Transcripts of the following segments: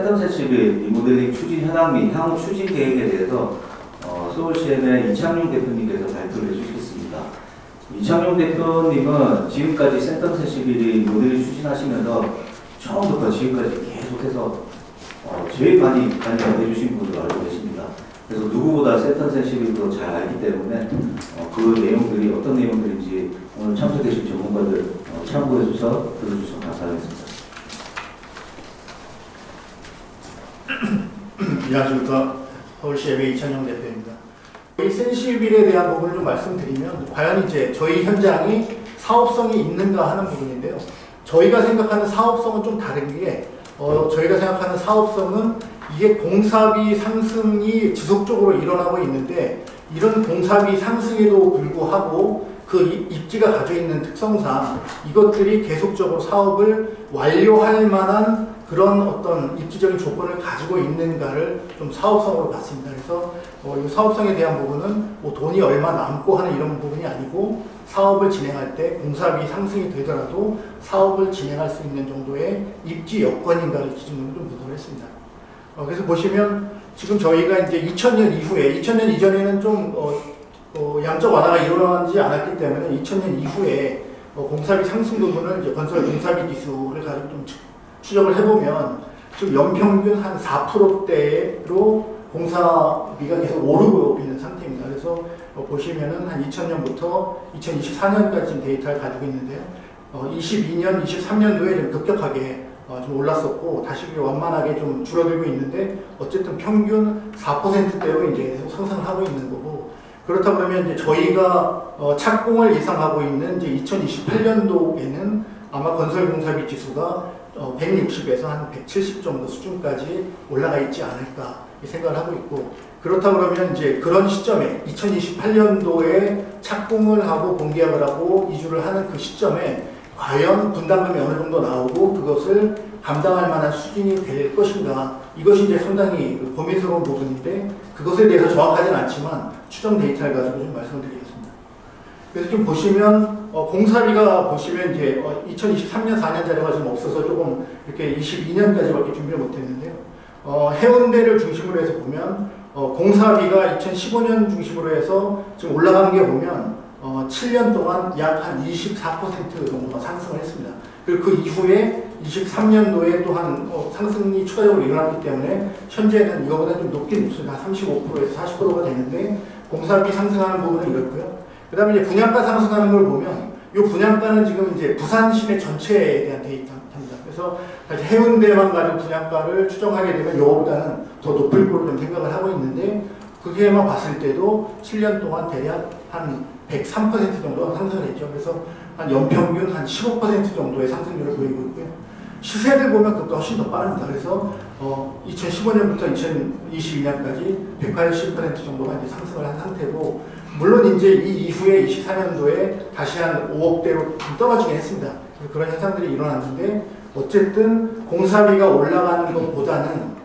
센텀 세시빌 리모델링 추진 현황 및 향후 추진 계획에 대해서 서울시의회 이창용 대표님께서 발표를 해주시겠습니다. 이창용 대표님은 지금까지 센텀 세시빌이 모델링 추진하시면서 처음부터 지금까지 계속해서 제일 많이 해주신 분으로 알고 계십니다. 그래서 누구보다 센텀 세시빌도 잘 알기 때문에 그 내용들이 어떤 내용들인지 오늘 참석해주신 전문가들 참고해주셔서 들어주셔서 감사하겠습니다. 안녕하십니까. 서울시의회 이창용 대표입니다. 이 센시빌에 대한 부분을 좀 말씀드리면 과연 이제 저희 현장이 사업성이 있는가 하는 부분인데요. 저희가 생각하는 사업성은 좀 다른 게 저희가 생각하는 사업성은 이게 공사비 상승이 지속적으로 일어나고 있는데 이런 공사비 상승에도 불구하고 그 입지가 가지고 있는 특성상 이것들이 계속적으로 사업을 완료할 만한 그런 어떤 입지적인 조건을 가지고 있는가를 좀 사업성으로 봤습니다. 그래서 이 사업성에 대한 부분은 뭐 돈이 얼마 남고 하는 이런 부분이 아니고 사업을 진행할 때 공사비 상승이 되더라도 사업을 진행할 수 있는 정도의 입지 여건인가를 기준으로 좀 분석을 했습니다. 그래서 보시면 지금 저희가 이제 2000년 이후에 2000년 이전에는 좀 양적 완화가 일어나지 않았기 때문에 2000년 이후에 공사비 상승 부분을 이제 건설 공사비 기수를 가지고 좀 추적을 해보면 지금 연평균 한 4%대로 공사비가 계속 오르고 있는 상태입니다. 그래서 보시면은 한 2000년부터 2024년까지 데이터를 가지고 있는데요. 22년, 23년도에 좀 급격하게 좀 올랐었고 다시 완만하게 좀 줄어들고 있는데 어쨌든 평균 4%대로 이제 계속 상승을 하고 있는 거고 그렇다 그러면 이제 저희가 착공을 예상하고 있는 이제 2028년도에는 아마 건설공사비 지수가 160에서 한 170 정도 수준까지 올라가 있지 않을까 생각을 하고 있고 그렇다 그러면 이제 그런 시점에 2028년도에 착공을 하고 공계약을 하고 이주를 하는 그 시점에 과연 분담금이 어느 정도 나오고 그것을 감당할 만한 수준이 될 것인가 이것이 이제 상당히 고민스러운 부분인데 그것에 대해서 정확하지는 않지만 추정 데이터를 가지고 좀 말씀을 드리겠습니다. 그래서 좀 보시면 공사비가 보시면 이제 2023년 4년 자료가 지금 없어서 조금 이렇게 22년까지밖에 준비를 못했는데요. 해운대를 중심으로 해서 보면 공사비가 2015년 중심으로 해서 지금 올라가는 게 보면 7년 동안 약 한 24% 정도가 상승을 했습니다. 그리고 그 이후에 23년도에 또한 상승이 추가적으로 일어났기 때문에 현재는 이거보다 좀 높긴 높습니다. 35%에서 40%가 되는데 공사비 상승하는 부분은 이렇고요. 그 다음에 이제 분양가 상승하는 걸 보면 이 분양가는 지금 이제 부산 시내 전체에 대한 데이터입니다. 그래서 해운대만 가지고 분양가를 추정하게 되면 이거보다는 더 높을 거로 좀 생각을 하고 있는데 그게만 봤을 때도 7년 동안 대략 한 103% 정도가 상승을 했죠. 그래서 한 연평균 한 15% 정도의 상승률을 보이고 있고요. 시세를 보면 그것도 훨씬 더 빠릅니다. 그래서 2015년부터 2022년까지 180% 정도가 이제 상승을 한 상태고 물론 이제 이 이후에 24년도에 다시 한 5억대로 좀 떨어지긴 했습니다. 그런 현상들이 일어났는데 어쨌든 공사비가 올라가는 것보다는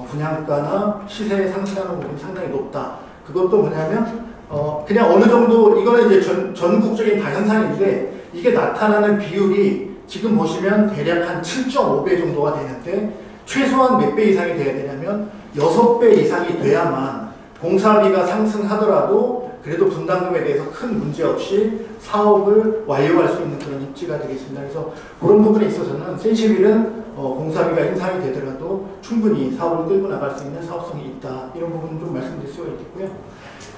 분양가나 시세에 상승하는 부분이 상당히 높다. 그것도 뭐냐면 그냥 어느 정도 이거는 이제 전국적인 다현상인데 이게 나타나는 비율이 지금 보시면 대략 한 7.5배 정도가 되는데 최소한 몇 배 이상이 돼야 되냐면 6배 이상이 돼야만 공사비가 상승하더라도 그래도 분담금에 대해서 큰 문제 없이 사업을 완료할 수 있는 그런 입지가 되겠습니다. 그래서 그런 부분에 있어서는 센시빌은 공사비가 인상이 되더라도 충분히 사업을 끌고 나갈 수 있는 사업성이 있다. 이런 부분은 좀 말씀드릴 수가 있겠고요.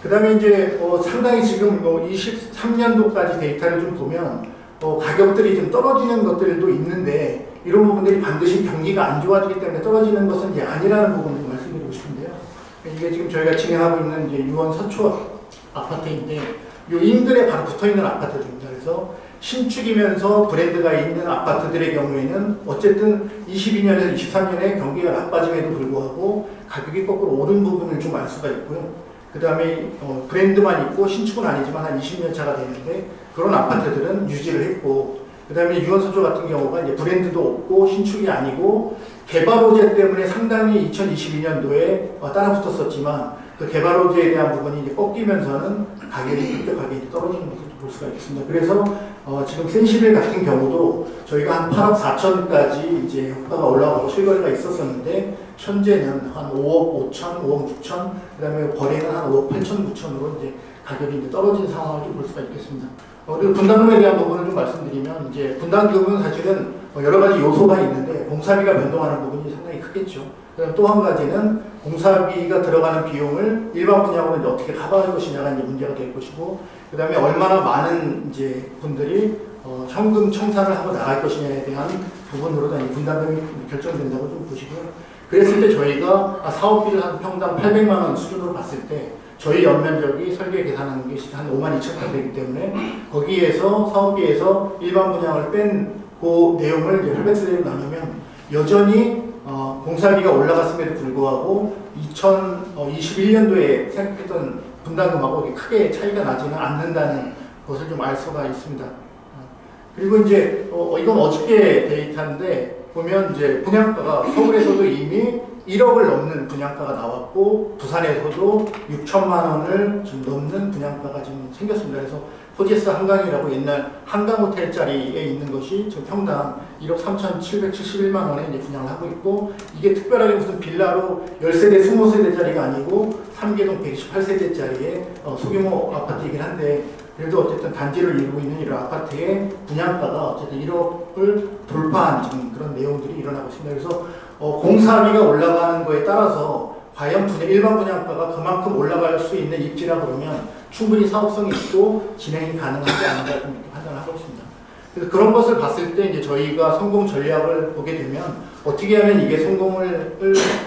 그 다음에 이제 상당히 지금 23년도까지 데이터를 좀 보면 가격들이 좀 떨어지는 것들도 있는데 이런 부분들이 반드시 경기가 안 좋아지기 때문에 떨어지는 것은 이제 아니라는 부분을 좀 말씀드리고 싶은데요. 이게 지금 저희가 진행하고 있는 이제 유원 서초 아파트인데 이 인근에 바로 붙어있는 아파트들입니다. 그래서 신축이면서 브랜드가 있는 아파트들의 경우에는 어쨌든 22년에서 23년에 경기가 나빠짐에도 불구하고 가격이 거꾸로 오른 부분을 좀 알 수가 있고요. 그 다음에 브랜드만 있고 신축은 아니지만 한 20년 차가 되는데 그런 아파트들은 유지를 했고 그 다음에 유원서초 같은 경우가 이제 브랜드도 없고 신축이 아니고 개발 호재 때문에 상당히 2022년도에 따라붙었었지만 그 개발 호재에 대한 부분이 이제 꺾이면서는 가격이 급격하게 떨어지는 것을 볼 수가 있습니다. 그래서 지금 센시빌 같은 경우도 저희가 한 8억 4천까지 이제 효과가 올라가고 실거래가 있었었는데 현재는 한 5억 5천, 5억 6천, 그다음에 거래는 한 5억 8천, 9천으로 이제 가격이 이제 떨어진 상황을 좀 볼 수가 있겠습니다. 그리고 분담금에 대한 부분을 좀 말씀드리면 이제 분담금은 사실은 여러 가지 요소가 있는데 공사비가 변동하는 부분이 상당히 크겠죠. 그다음 또 한 가지는 공사비가 들어가는 비용을 일반 분양으로 이제 어떻게 커버할 것이냐가 이제 문제가 될 것이고, 그다음에 얼마나 많은 이제 분들이 현금 청산을 하고 나갈 것이냐에 대한 부분으로 분담금이 결정된다고 좀 보시고요. 그랬을 때 저희가 사업비를 한 평당 800만 원 수준으로 봤을 때 저희 연면적이 설계 계산하는 것이 한 52,000평이기 때문에 거기에서 사업비에서 일반 분양을 뺀 그 내용을 이제 혈백수대로 나누면 여전히 공사비가 올라갔음에도 불구하고 2021년도에 생각했던 분담금하고 크게 차이가 나지는 않는다는 것을 좀 알 수가 있습니다. 그리고 이제 이건 어저께 데이터인데 보면 이제 분양가가 서울에서도 이미 1억을 넘는 분양가가 나왔고 부산에서도 6천만 원을 좀 넘는 분양가가 지금 생겼습니다. 그래서 호지스 한강이라고 옛날 한강호텔 자리에 있는 것이 지금 평당 1억 3,771만 원에 이제 분양을 하고 있고, 이게 특별하게 무슨 빌라로 10세대, 20세대짜리가 아니고 3개동 128세대짜리의 소규모 아파트이긴 한데, 그래도 어쨌든 단지를 이루고 있는 이런 아파트의 분양가가 어쨌든 1억을 돌파한 지금 그런 내용들이 일어나고 있습니다. 그래서 공사비가 올라가는 거에 따라서 과연 일반 분양가가 그만큼 올라갈 수 있는 입지라 그러면 충분히 사업성이 있고 진행이 가능하지 않은가 이렇게 판단을 하고 있습니다. 그래서 그런 것을 봤을 때 이제 저희가 성공 전략을 보게 되면 어떻게 하면 이게 성공을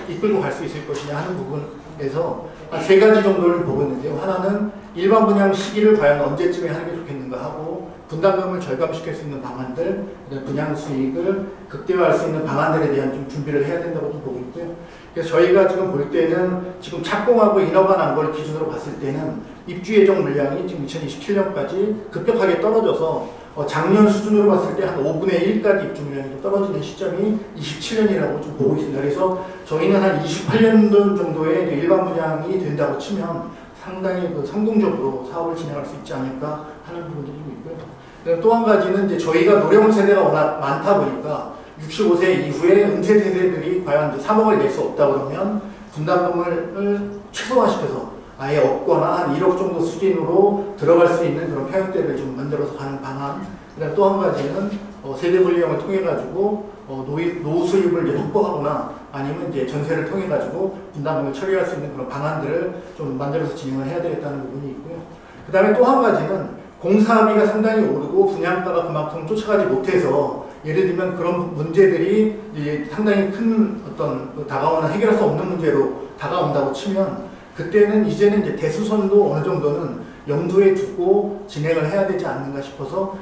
이끌고 갈 수 있을 것이냐 하는 부분에서 한 3가지 정도를 보고 있는데요. 하나는 일반 분양 시기를 과연 언제쯤에 하는 게 좋겠는가 하고, 분담금을 절감시킬 수 있는 방안들, 분양 수익을 극대화할 수 있는 방안들에 대한 좀 준비를 해야 된다고 좀 보고 있고요. 그래서 저희가 지금 볼 때는 지금 착공하고 인허가 난 걸 기준으로 봤을 때는 입주 예정 물량이 지금 2027년까지 급격하게 떨어져서 작년 수준으로 봤을 때 한 5분의 1까지 입주 물량이 떨어지는 시점이 27년이라고 좀 보고 있습니다. 그래서 저희는 한 28년도 정도에 일반 분양이 된다고 치면 상당히 성공적으로 사업을 진행할 수 있지 않을까 하는 부분들이 좀 있고요. 또 한 가지는 이제 저희가 노령 세대가 워낙 많다 보니까 65세 이후에 은퇴 세대들이 과연 이제 3억을 낼 수 없다 그러면 분담금을 최소화시켜서 아예 없거나 한 1억 정도 수준으로 들어갈 수 있는 그런 평형대를 좀 만들어서 가는 방안. 그다음 또 한 가지는 세대 분리형을 통해 가지고 노후 수입을 이제 확보하거나 아니면 이제 전세를 통해 가지고 분담금을 처리할 수 있는 그런 방안들을 좀 만들어서 진행을 해야 되겠다는 부분이 있고요. 그다음에 또 한 가지는 공사비가 상당히 오르고 분양가가 그만큼 쫓아가지 못해서 예를 들면 그런 문제들이 이제 상당히 큰 어떤 다가오는 해결할 수 없는 문제로 다가온다고 치면 그때는 이제는 이제 대수선도 어느 정도는 염두에 두고 진행을 해야 되지 않는가 싶어서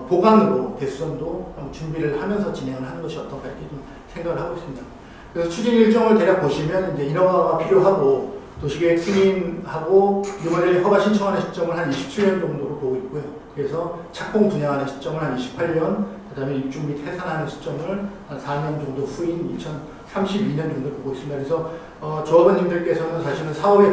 보강으로 대수선도 준비를 하면서 진행을 하는 것이 어떨까 이렇게 좀 생각을 하고 있습니다. 그래서 추진 일정을 대략 보시면 이제 인허가가 필요하고 도시계획 승인하고 유모델링 허가 신청하는 시점을 한 27년 정도로 보고 있고요. 그래서 착공 분양하는 시점을 한 28년, 그 다음에 입주 및 해산하는 시점을 한 4년 정도 후인 2032년 정도 보고 있습니다. 그래서 조합원님들께서는 사실은 사업의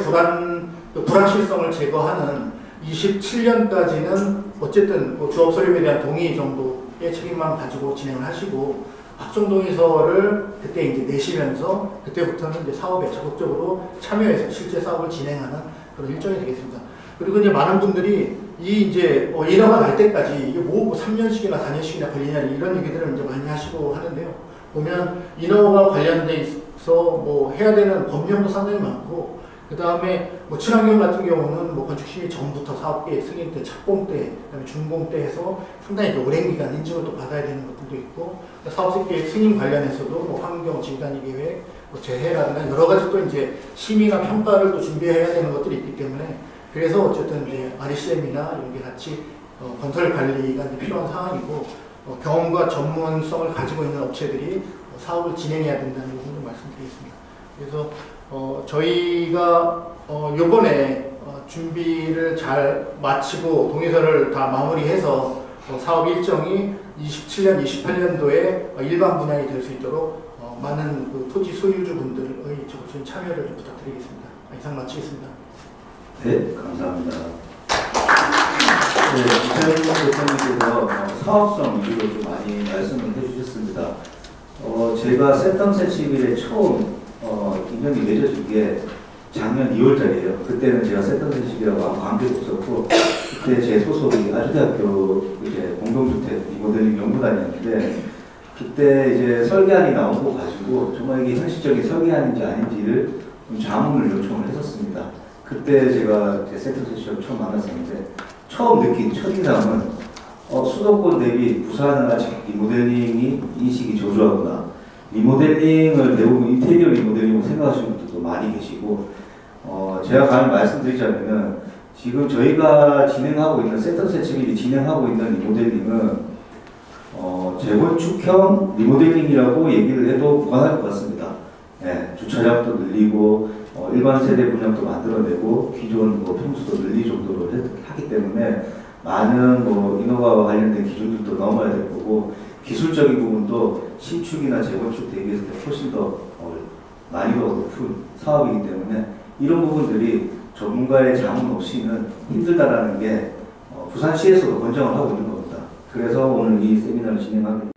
불확실성을 제거하는 27년까지는 어쨌든 조합 소립에 대한 동의 정도의 책임만 가지고 진행을 하시고 확정동의서를 그때 이제 내시면서 그때부터는 이제 사업에 적극적으로 참여해서 실제 사업을 진행하는 그런 일정이 되겠습니다. 그리고 이제 많은 분들이 이 이제 인허가 날 때까지 이게 뭐 3년씩이나 4년씩이나 걸리냐 이런 얘기들을 이제 많이 하시고 하는데요. 보면 인허가 관련돼 있어 뭐 해야 되는 법령도 상당히 많고, 그 다음에 뭐 친환경 같은 경우는 뭐 건축 시기 전부터 사업계획 승인 때, 착공 때, 그다음에 준공 때 해서 상당히 오랜 기간 인증을 또 받아야 되는 것들도 있고, 사업계획 승인 관련해서도 뭐 환경 진단위 계획, 뭐 재해라든가 여러 가지 또 이제 심의나 평가를 또 준비해야 되는 것들이 있기 때문에, 그래서 어쨌든 이제 RCM이나 이런 게 같이 건설 관리가 이제 필요한 상황이고, 경험과 전문성을 가지고 있는 업체들이 사업을 진행해야 된다는 부분을 말씀드리겠습니다. 그래서 저희가 요번에 준비를 잘 마치고 동의서를 다 마무리해서 사업 일정이 27년, 28년도에 일반 분양이 될 수 있도록 많은 그 토지 소유주분들의 적극적인 참여를 좀 부탁드리겠습니다. 이상 마치겠습니다. 네, 감사합니다. 이차영 대표님께서 사업성 위주로 좀 많이 말씀을 해주셨습니다. 제가 센텀 센시빌에 처음 인연이 맺어진 게 작년 2월달이에요. 그때는 제가 센텀 센시빌하고 아무 관계도 없었고, 그때 제 소속이 아주대학교 이제 공동주택 리모델링 연구단이었는데, 그때 이제 설계안이 나오고 가지고 정말 이게 현실적인 설계안인지 아닌지를 좀 자문을 요청을 했었습니다. 그때 제가 센텀 센시빌을 처음 만났었는데, 처음 느낀 첫인상은 수도권 대비 부산은 아직 리모델링이 인식이 저조하구나. 리모델링을 대부분 인테리어 리모델링으로 생각하시는 분들도 많이 계시고, 제가 감히 말씀드리자면은 지금 저희가 진행하고 있는 센텀 센시빌이 진행하고 있는 리모델링은 재건축형 리모델링이라고 얘기를 해도 무관할 것 같습니다. 네, 주차장도 늘리고 일반 세대 분양도 만들어내고 기존 평수도 늘릴 정도로 하기 때문에 많은 인허가와 관련된 기준들도 넘어야 될 거고, 기술적인 부분도 신축이나 재건축 대비해서 훨씬 더 난이도가 높은 사업이기 때문에 이런 부분들이 전문가의 자문 없이는 힘들다라는 게 부산시에서도 권장을 하고 있는 겁니다. 그래서 오늘 이 세미나를 진행하게